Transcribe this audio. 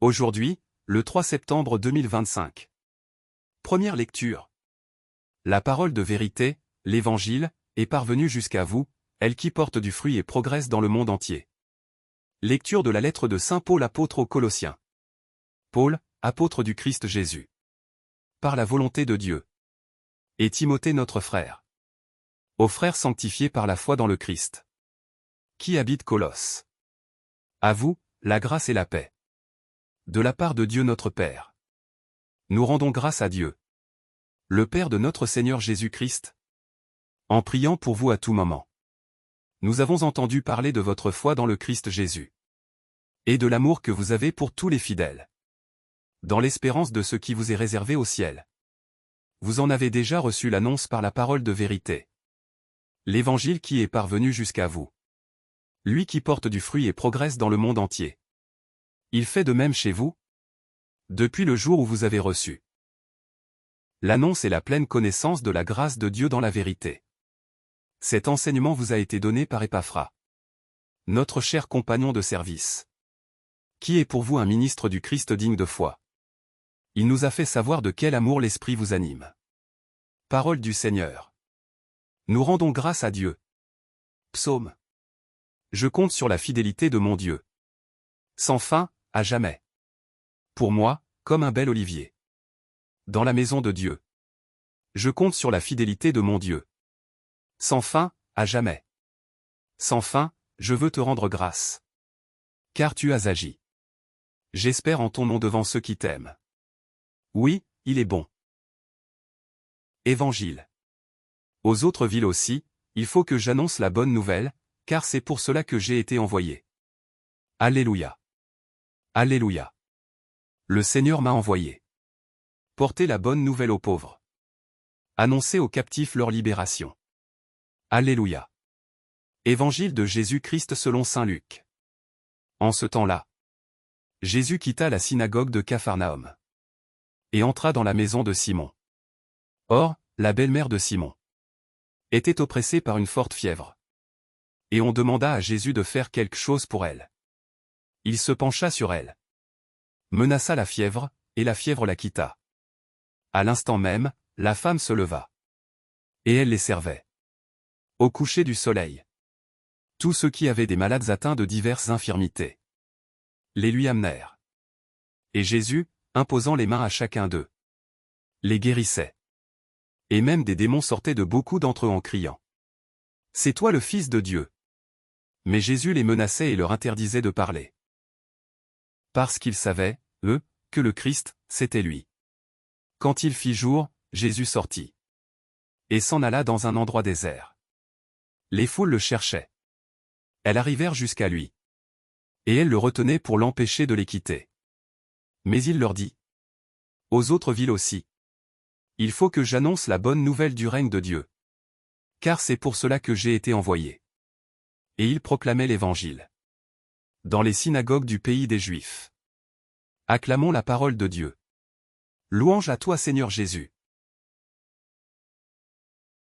Aujourd'hui, le 3 septembre 2025. Première lecture. La parole de vérité, l'Évangile, est parvenue jusqu'à vous, elle qui porte du fruit et progresse dans le monde entier. Lecture de la lettre de Saint Paul apôtre aux Colossiens. Paul, apôtre du Christ Jésus. Par la volonté de Dieu. Et Timothée notre frère. Aux frères sanctifiés par la foi dans le Christ. Qui habite Colosse. À vous, la grâce et la paix. De la part de Dieu notre Père. Nous rendons grâce à Dieu, le Père de notre Seigneur Jésus-Christ, en priant pour vous à tout moment. Nous avons entendu parler de votre foi dans le Christ Jésus, et de l'amour que vous avez pour tous les fidèles, dans l'espérance de ce qui vous est réservé au ciel. Vous en avez déjà reçu l'annonce par la parole de vérité, l'Évangile qui est parvenu jusqu'à vous. Lui qui porte du fruit et progresse dans le monde entier. Il fait de même chez vous, depuis le jour où vous avez reçu l'annonce et la pleine connaissance de la grâce de Dieu dans la vérité. Cet enseignement vous a été donné par Épaphras, notre cher compagnon de service, qui est pour vous un ministre du Christ digne de foi. Il nous a fait savoir de quel amour l'Esprit vous anime. Parole du Seigneur. Nous rendons grâce à Dieu. Psaume. Je compte sur la fidélité de mon Dieu. Sans fin, à jamais. Pour moi, comme un bel olivier. Dans la maison de Dieu. Je compte sur la fidélité de mon Dieu. Sans fin, à jamais. Sans fin, je veux te rendre grâce. Car tu as agi. J'espère en ton nom devant ceux qui t'aiment. Oui, il est bon. Évangile. Aux autres villes aussi, il faut que j'annonce la bonne nouvelle, car c'est pour cela que j'ai été envoyé. Alléluia. Alléluia. Le Seigneur m'a envoyé. Porter la bonne nouvelle aux pauvres. Annoncer aux captifs leur libération. Alléluia. Évangile de Jésus-Christ selon saint Luc. En ce temps-là, Jésus quitta la synagogue de Capharnaüm et entra dans la maison de Simon. Or, la belle-mère de Simon était oppressée par une forte fièvre. Et on demanda à Jésus de faire quelque chose pour elle. Il se pencha sur elle, menaça la fièvre, et la fièvre la quitta. À l'instant même, la femme se leva. Et elle les servait. Au coucher du soleil, tous ceux qui avaient des malades atteints de diverses infirmités les lui amenèrent. Et Jésus, imposant les mains à chacun d'eux, les guérissait. Et même des démons sortaient de beaucoup d'entre eux en criant: C'est toi le Fils de Dieu. Mais Jésus les menaçait et leur interdisait de parler. Parce qu'ils savaient, eux, que le Christ, c'était lui. Quand il fit jour, Jésus sortit. Et s'en alla dans un endroit désert. Les foules le cherchaient. Elles arrivèrent jusqu'à lui. Et elles le retenaient pour l'empêcher de les quitter. Mais il leur dit: Aux autres villes aussi. Il faut que j'annonce la bonne nouvelle du règne de Dieu. Car c'est pour cela que j'ai été envoyé. Et il proclamait l'Évangile dans les synagogues du pays des Juifs. Acclamons la parole de Dieu. Louange à toi Seigneur Jésus.